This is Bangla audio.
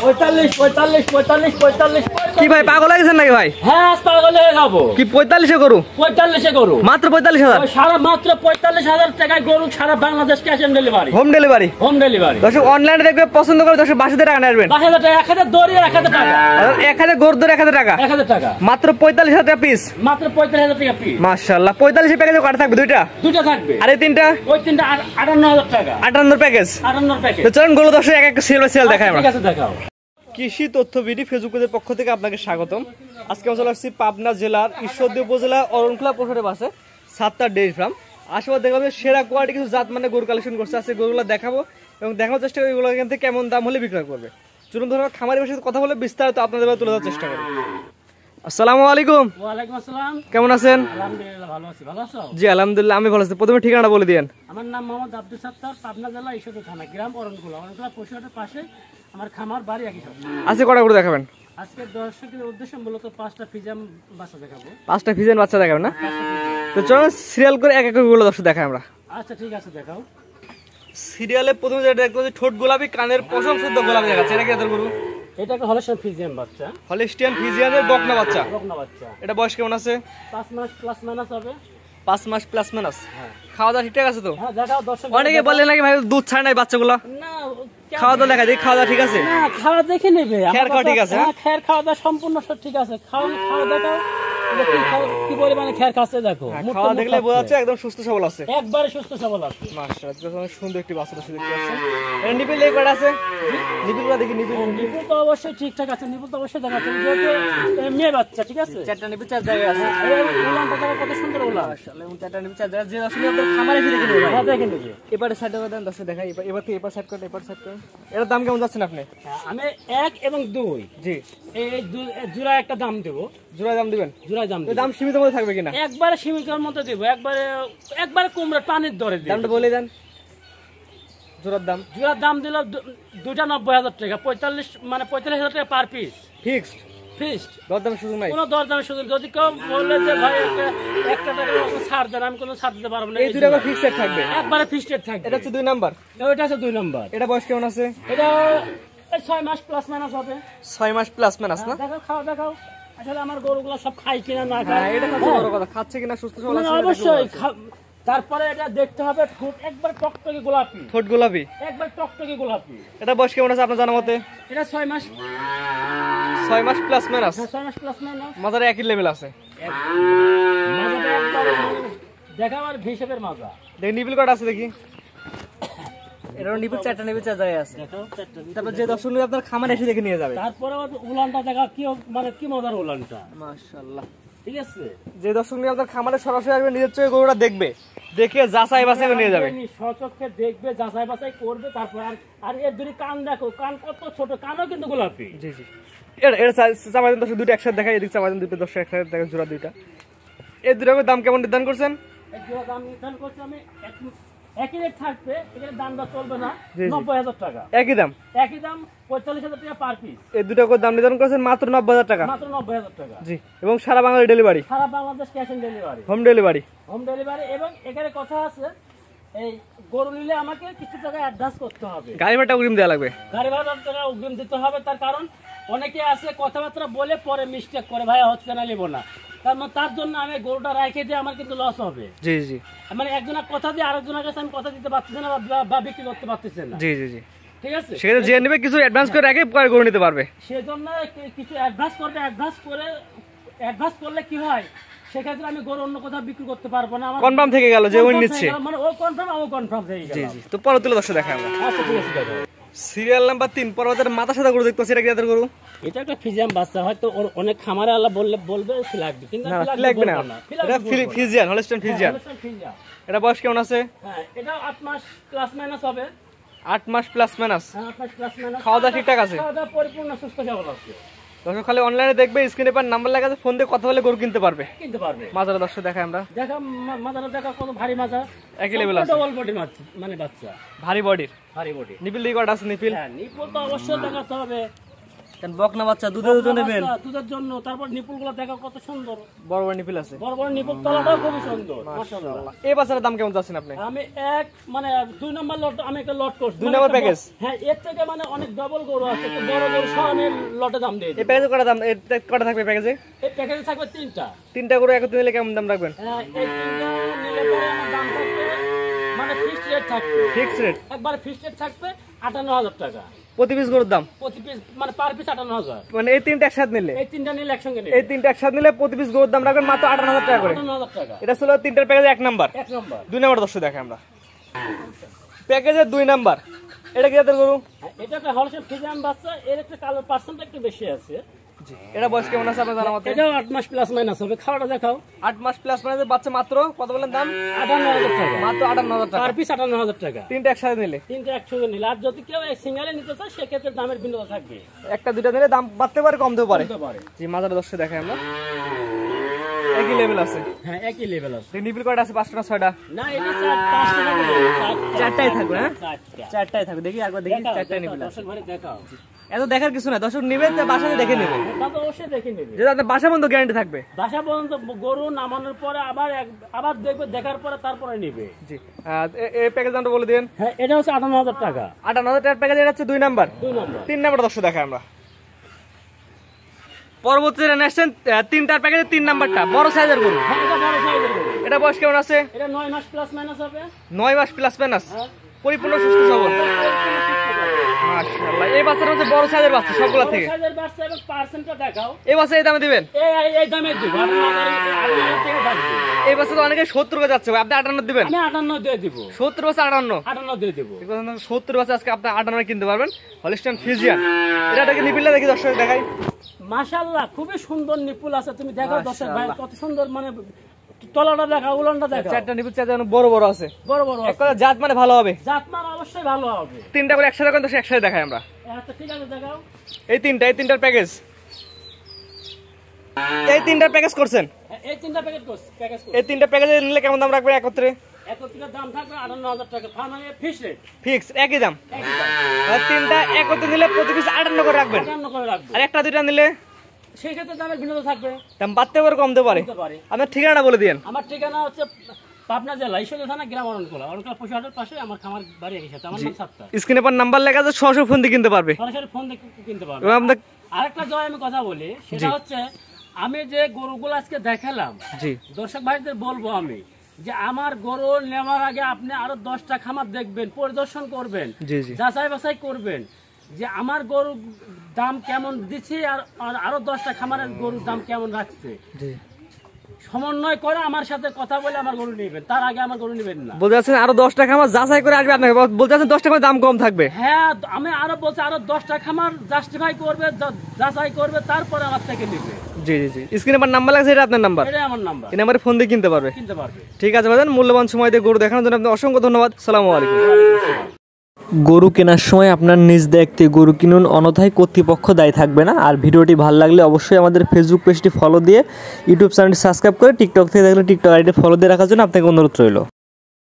45 45 45 45 কি ভাই পাগল হয়ে গেছেন নাকি ভাই? হ্যাঁ পাগল হয়ে যাবো। কি 45 এ গরু? 45 এ গরু মাত্র 45,000? সারা মাত্র 45,000 টাকায় গরু সারা Bangladesh cash on delivery. Home delivery? Home delivery. দর্শক অনলাইনে দেখবে পছন্দ করে দর্শক 22,000 টাকা নেবেন। 22,000 টাকা 1000 দড়ি 1000 টাকা। 1000 গরু দড়ি 1000 টাকা। 1000 টাকা। মাত্র 45,000 টাকা পিস। মাত্র 45,000 টাকা পিস। মাশাআল্লাহ 45 এর প্যাকেজে কাটা থাকবে দুইটা? দুইটা থাকবে। আর এই তিনটা? ওই তিনটা 58,000 টাকা। 58 প্যাকেজ। 58 প্যাকেজ। তো চলুন গরু দর্শক এক এক সেল বাই সেল দেখাই আমরা। ঠিক আছে দেখাও। কৃষি তথ্য বিডি ফেসবুক পেজের পক্ষ থেকে আপনাকে স্বাগতম। আজকে আমরা চলে আসছি পাবনা জেলার ঈশ্বরদী উপজেলা অরণখোলা পশুহাটের পাশে সাত্তার ডেইরি ফার্ম। আশেপাশে দেখলাম যে সেরা কোয়ালিটি কিছু জাত মানে গরু কালেকশন করছে। আজকে গরুগুলো দেখাবো এবং দেখানোর চেষ্টা করি এগুলো এখান থেকে কেমন দাম হলে বিক্রয় করবে। চলুন ধরুন খামারি ভাষায় কথা বলে বিস্তারিত আপনাদের তুলে ধরার চেষ্টা করি। আসসালামু আলাইকুম। ওয়ালাইকুম আসসালাম। কেমন আছেন? আলহামদুলিল্লাহ ভালো আছি। ভালো আছো? জি আলহামদুলিল্লাহ আমি ভালো আছি। প্রথমে ঠিকানাটা বলে দিয়েন। আমার নাম মোহাম্মদ আব্দুল সাত্তার, পাবনা জেলা ঈশ্বরদী থানা, গ্রাম অরণখোলা। অরণখোলা পশুহাটের পাশে আমার খামার, বাড়ি একই সাথে। আজকে কটা গরু দেখাবেন? আজকে দর্শকের উদ্দেশ্যে মূলত 5টা ফিজাম বাচ্চা দেখাবো। 5টা ফিজেন বাচ্চা দেখাবেন না? তো চলুন সিরিয়াল করে এক এক করে দর্শক দেখাই আমরা। আচ্ছা ঠিক আছে দেখাও। সিরিয়ালে প্রথমে যেটা দেখতে পাচ্ছি ঠোঁট গোলাপি, কানের পশম শুদ্ধ গোলাপি দেখাচ্ছে। এটা কি এদের গরু? এটা একটা হলস্টিয়ান ফিজিয়ান বাচ্চা। হলিস্টিয়ান ফিজিয়ানের বকনা বাচ্চা। বকনা বাচ্চা। এটা বয়স কেমন আছে? 5 মাস প্লাস মাইনাস হবে। 5 মাস প্লাস মাইনাস। হ্যাঁ। খাওয়া দাওয়া ঠিকঠাক আছে তো? হ্যাঁ দেখাও দর্শক। অনেকে বলে নাকি ভাই দুধ ছাড় নাই বাচ্চাগুলো। না খাওয়া দাওয়া দেখা যায়, খাওয়া দাওয়া ঠিক আছে? না খাওয়া দেখে নেবে। খেয়ার খাওয়া ঠিক আছে? হ্যাঁ খেয়ার খাওয়া দাওয়া সম্পূর্ণ সব ঠিক আছে। খাওয়া দেখাও কি পরিমাণে খেয়ার খাচ্ছে দেখো। খাওয়া দেখলে বোঝা যাচ্ছে একদম সুস্থ সবল আছে। একবারে সুস্থ সবল আছে। মাশাআল্লাহ অনেক সুন্দর একটি বাচ্চা দেখতে পাচ্ছেন। এর নিপিল লেগ কয়টা আছে? নিপিলগুলো দেখি। নিপিল তো অবশ্যই ঠিকঠাক আছে। নিপুল তো অবশ্যই দেখাচ্ছে যেহেতু মেয়ে বাচ্চা। ঠিক আছে। 4টা নিপিল 4 জায়গায় আছে। উলানটা দেখো কত সুন্দর উলান। মাশাআল্লাহ এবং 4টা নিপিল 4 জায়গায় যে আসলে আপনার খামারে ফিরে কিনে ভাই। হ্যাঁ দেখে নেবে। এবারে সাইডে দেন দর্শক দেখাই। এবার থেকে এবার সাইড করেন, এবার সাইড করেন। এর দাম কেমন যাচ্ছেন আপনি? আমি 1 এবং 2 জি এই জোড়া একটা দাম দেব। জোড়া দাম দিবেন? জোড়ায় দাম দেব। দাম সীমিত মধ্যে থাকবে কিনা? একবারে সীমিতর মধ্যে দেব। একবারে কুমড়া পানির দরে দেব। দামটা বলে দেন। জোড়ার দাম দিল দুইটা 90,000 টাকা। 45,000 টাকা পার পিস। ফিক্সড? ফিক্সড। দরদামের সুযোগ নাই? কোনো দরদামের সুযোগ। যদি কেউ বলে যে ভাই একটা টাকা ছাড় দেন, আমি কোনো ছাড় দিতে পারবো না। এই দুটো ফিক্সড থাকবে? একবারে ফিক্সড থাকবে। এটা হচ্ছে 2 নাম্বার। এটা আছে 2 নাম্বার। এটা বয়স কেমন আছে? এটা 6 মাস প্লাস মাইনাস হবে। 6 মাস প্লাস মাইনাস না? দেখাও খাও দেখাও। আসলে আমার গরুগুলো সব খায় কিনা না খায় এটা হচ্ছে বড় কথা। খাচ্ছে কিনা, সুস্থ সবল আছে কিনা অবশ্যই। তারপরে এটা দেখতে হবে ঠোঁট একবার টকটকে গোলাপি। ঠোঁট গোলাপি একবার টকটকে গোলাপি। এটা বয়স কেমন আছে আপনার জানা মতে? এটা 6 মাস। 6 মাস প্লাস মাইনাস। 6 মাস প্লাস মাইনাস। মাজারে একই লেভেল আছে। মাজাটা একবার দেখাও আর হিসাবের মাজা। দেখি নিপিল কয়টা আছে দেখি। এটার নিপিল 4টা নিপিল 4 জায়গায় আছে। দেখাও। তারপর যে দর্শক নিয়ে আপনার খামারে এসে দেখে নিয়ে যাবে। তারপরে আবার উলানটা দেখা কি মজার উলানটা। মাশাআল্লাহ। ঠিক আছে। যে দর্শক নিয়ে আপনার খামারে সরাসরি আসবে, নিজের চোখে গরুটা দেখবে, দেখে যাচাই বাছাই করে নিয়ে যাবে। সচক্ষে দেখবে, যাচাই বাছাই করবে। তারপর আর এর দুটি কান দেখো, কান কত ছোট, কানও কিন্তু গোলাপি। জি জি। এর চাপা দেন দর্শক, দুটো একসাথে দেখাই। এদিকে চাপা দেন দুটো দর্শক একসাথে দেখেন, জোড়া দুইটা। এই দুটোর দাম কেমন নির্ধারণ করছেন? এই জোড়া দাম নির্ধারণ করছি আমি একই রেট থাকবে। এখানে দাম দর চলবে না। 90,000 টাকা। একই দাম? একই দাম। 45,000 টাকা পার পিস। এই দুটো দাম নির্ধারণ করেছেন মাত্র 90,000 টাকা। মাত্র 90,000 টাকা। জি। এবং সারা বাংলাদেশ ডেলিভারি? সারা Bangladesh cash on delivery. Home delivery? Home delivery. এবং এখানে কথা আছে, এই গরু নিলে আমাকে কিছু টাকা অ্যাডভান্স করতে হবে। গাড়ি ভাড়া অগ্রিম দেওয়া লাগবে? গাড়ি ভাড়ার টাকা অগ্রিম দিতে হবে। তার কারণ অনেকে আছে কথাবার্তা বলে পরে মিস্টেক করে, ভাই হচ্ছে না নেবো না। তার জন্য আমি গরুটা রেখে দিয়ে আমার কিন্তু লস হবে। জি জি। মানে একজনের কথা দিয়ে আরেকজনের কাছে আমি কথা দিতে পারতেছি না বা বিক্রি করতে পারতেছি না। জি জি জি। ঠিক আছে। সেটা যে নেবে কিছু অ্যাডভান্স করে রেখে পরে গরু নিতে পারবে। সেজন্য কিছু অ্যাডভান্স করবে। অ্যাডভান্স করলে কি হয়, সেক্ষেত্রে আমি গরু অন্য কোথাও বিক্রি করতে পারবো না। আমার কনফার্ম থেকে গেল যে ওই নিচ্ছে। মানে ও কনফার্ম, ও কনফার্ম হয়ে গেল। জি জি। তো পরে তুলে দর্শক দেখাই আমরা। আচ্ছা ঠিক আছে দেখো। সিরিয়াল নাম্বার 3 পর্বতের মাথা সাদা গরু দেখতেছি। এটা কি এদের গরু? এটা একটা ফিজিয়ান বাচ্চা। হয়তো ওর অনেক খামারে আল্লাহ বলবে লাগবে, কিন্তু লাগবে না। এটা ফিজিয়ান, হলস্টাইন ফিজিয়ান। এটা বয়স কেমন আছে? হ্যাঁ এটা 8 মাস প্লাস মাইনাস হবে। 8 মাস প্লাস মাইনাস। হ্যাঁ 8 মাস প্লাস মাইনাস। খাওয়া দাওয়া ঠিকঠাক আছে? খাওয়া দাওয়া পরিপূর্ণ সুস্থ সবল আছে। দর্শক খালি অনলাইনে দেখবে, স্ক্রিনে পার নাম্বার লেখা আছে, ফোন দিয়ে কথা বলে গরু কিনতে পারবে। মাজারা দর্শক দেখাই আমরা। দেখা মাজারা দেখা কত ভারী মাজা। একই লেভেল আছে। ডবল বডি মানে বাচ্চা। ভারী বডির। ভারী বডি। নিপিল দিয়ে কয়টা আছে? নিপিল? হ্যাঁ নিপিল তো অবশ্যই দেখাতে হবে। কারণ বকনা বাচ্চা দুধের জন্য নেবেন, দুধের জন্য। তারপর নিপুলগুলো দেখো কত সুন্দর, বড় বড় নিপিল আছে, বড় বড় নিপুল, তলাটাও খুবই সুন্দর মাশাআল্লাহ। এই বাচ্চার দাম কেমন চাচ্ছেন আপনি? আমি মানে 2 নম্বর লট, আমি একটা লট করছি, 2 নম্বর প্যাকেজ। হ্যাঁ, এর থেকে মানে অনেক ডবল গরু আছে, একটু বড় গরু সহ আমি লটে দাম দিয়ে এই দিই। প্যাকেজে কটা দাম, কটা থাকবে প্যাকেজে? এই প্যাকেজে থাকবে 3টা। 3টা গরু একত্রে নিলে কেমন দাম রাখবেন? হ্যাঁ, এই 3টা নিলে পরে আমার দাম থাকবে মানে ফিক্সড রেট থাকবে, ফিক্সড রেট একবারে ফিক্সড রেট থাকবে 58,000 টাকা প্রতি পিস গরুর দাম, প্রতি পিস, মানে পার পিস 58,000। মানে এই 3টা একসাথে নিলে, এই 3টা নিলে একসঙ্গে নিলে এই 3টা একসাথে নিলে প্রতি পিস গরুর দাম রাখবেন মাত্র 58,000 টাকা করে। 58,000 টাকা। এটা ছিল 3টার প্যাকেজে 1 নাম্বার। 1 নম্বর। 2 নাম্বার দর্শক দেখে আমরা প্যাকেজে 2 নাম্বার, এটা কি জাতের গরু? হ্যাঁ, এটা একটা হলস্টেইন ফ্রিজিয়ান বাচ্চা, এর একটা কালার পার্সেন্ট একটু বেশি আছে। জি, এটা বয়স কেমন আছে আপনার জানা মতে? এটাও 8 মাস প্লাস মাইনাস হবে। খাওয়াটা দেখাও। 8 মাস প্লাস মানে বাচ্চা, মাত্র কত বলেন দাম? 58,000 টাকা, মাত্র 58,000 টাকা পার পিস 58,000 টাকা। 3টা একসাথে নিলে। 3টা একসঙ্গে নিলে, আর যদি কেউ সিঙ্গেলে নিতে চায় সেক্ষেত্রে দামের ভিন্নতা থাকবে, একটা দুইটা নিলে দাম বাড়তে পারে কমতেও পারে। হতে পারে। জি, মাজার দর্শক দেখাই আমরা, একই লেভেল আছে। হ্যাঁ, একই লেভেল আছে। নিপিল কয়টা আছে? 5টা না 6টা? না, এটা 5 টাকা করে। 4টাই থাকবে, হ্যাঁ 4টা। 4টাই থাকবে। দেখি একবার দেখি, দেখাও, 4টাই দেখাও, নিপিল আছে। দর্শক ভাই দেখাও। এত দেখার কিছু না, দর্শক নেবেন তো বাসাতে দেখে নেবেন, তা তো অবশ্যই দেখে নেবে। যেটা আপনার বাসা বন্ধ গ্যারান্টি থাকবে। বাসা পর্যন্ত গরু নামানোর পরে আবার দেখবে, দেখার পরে তারপরে নিবে। জি, এই প্যাকেজ দামটা বলে দিন। হ্যাঁ, এটা হচ্ছে 58,000 টাকা। 58,000 টাকার প্যাকেজ, এটা হচ্ছে 2 নাম্বার। 2 নম্বর। 3 নাম্বার দর্শক দেখাই আমরা পরবর্তী নেক্সট 3টার প্যাকেজে 3 নাম্বারটা বড় সাইজের গরু। হ্যাঁ, এটা বড় সাইজের গরু। এটা বয়স কেমন আছে? এটা 9 মাস প্লাস মাইনাস হবে। 9 মাস প্লাস মাইনাস, হ্যাঁ, পরিপূর্ণ সুস্থ সবল। মাশাআল্লাহ, এই বাচ্চাটা হচ্ছে বড় সাইজের বাচ্চা সবগুলা বড় থেকে। সাইজের বাচ্চা এবং পার্সেন্টটা দেখাও। এই বাচ্চা এই দামে দিবেন? এই দামে দিব। 58,000 থেকে থাকবে। এই বাচ্চা তো অনেকে 70 করে যাচ্ছে ভাই, আপনি 58 দিবেন? আমি 58 দিয়ে দিব। 70 বাচ্চা 58? 58 দিয়ে দিব। 70 বাচ্চা আজকে আপনি 58 কিনতে পারবেন। হলস্টেইন ফ্রিজিয়ান, এটাকে নিপিলটা দেখি দর্শক দেখাই। মাশাআল্লাহ, খুবই সুন্দর নিপুল আছে। তুমি দেখাও দর্শক ভাই, কত সুন্দর, মানে তলাটা দেখাও, উলানটা দেখাও। 4টা নিপিল 4টা বড় বড় আছে, বড় বড় এক কথা জাত মানে ভালো হবে। জাতমান অবশ্যই ভালো হবে। 3টা করে একসাথে কোন দর্শক একসাথে দেখাই আমরা। আচ্ছা, ঠিক আছে, দেখাও। এই 3টার প্যাকেজ, এই 3টার প্যাকেজ করছেন? এই 3টা প্যাকেজ প্যাকেজ এই 3টা প্যাকেজে নিলে কেমন দাম রাখবেন একত্রে? একত্রিত দাম থাকবে 58,000 টাকা। ফার্মানে ফিক্স রেট, ফিক্স একই দাম। একই দাম। আর 3টা একত্রে নিলে প্রতি পিস 58 করে রাখবেন, 58 করে রাখবো। আর একটা দুইটা নিলে সেই ক্ষেত্রে দামের ভিন্নতা থাকবে, দাম বাড়তে পারে কমতে পারে। হতে পারে। আপনার ঠিকানাটা বলে দিন। আমার ঠিকানা হচ্ছে পাবনা জেলা ঈশ্বরদী থানা, গ্রাম অরণকোলা। অরণকোলা পশুহাটের পাশে আমার খামার বাড়ি, একই সাথে। আমার নাম সাত্তার। স্ক্রিনে পর নাম্বার লেখা আছে, সরাসরি ফোন দিয়ে কিনতে পারবে। সরাসরি ফোন দিয়ে কিনতে পারবে। এবং আপনার আরেকটা জয় আমি কথা বলি, সেটা হচ্ছে আমি যে গরুগুলো আজকে দেখালাম, জি দর্শক ভাইদের বলবো আমি যে আমার গরু নেওয়ার আগে আপনি আরো 10টা খামার দেখবেন, পরিদর্শন করবেন, জি জি যাচাই বাছাই করবেন যে আমার গরু দাম কেমন দিচ্ছে, আর আরো 10টা খামারের গরুর দাম কেমন রাখছে। জি, সমন্বয় করে আমার সাথে কথা বলে আমার গরু নেবেন, তার আগে আমার গরু নেবেন না। বলতে চাচ্ছেন আরো 10টা খামার যাচাই করে আসবে আপনাকে, বলতে চাচ্ছেন 10টা খামার দাম কম থাকবে। হ্যাঁ, আমি আরো বলছি আরো 10টা খামার জাস্টিফাই করবে, যাচাই করবে, তারপরে আমার থেকে নেবে। জি জি জি, স্ক্রিনে পর নাম্বার লাগছে, এটা আপনার নাম্বার, এটাই আমার নাম্বার। এই নাম্বারে ফোন দিয়ে কিনতে পারবে। কিনতে পারবে। ঠিক আছে ভাইজান, মূল্যবান সময় দিয়ে গরু দেখানোর জন্য আপনাকে অসংখ্য ধন্যবাদ। আসসালামু আলাইকুম। গরু কেনার সময় আপনার নিজ দায়িত্বে গরু কিনুন, অন্যথায় কর্তৃপক্ষ দায়ী থাকবে না। আর ভিডিওটি ভালো লাগলে অবশ্যই আমাদের ফেসবুক পেজটি ফলো দিয়ে, ইউটিউব চ্যানেলটি সাবস্ক্রাইব করে, টিকটক থেকে দেখলে টিকটক আইডি ফলো দিয়ে রাখার জন্য আপনাকে অনুরোধ রইল।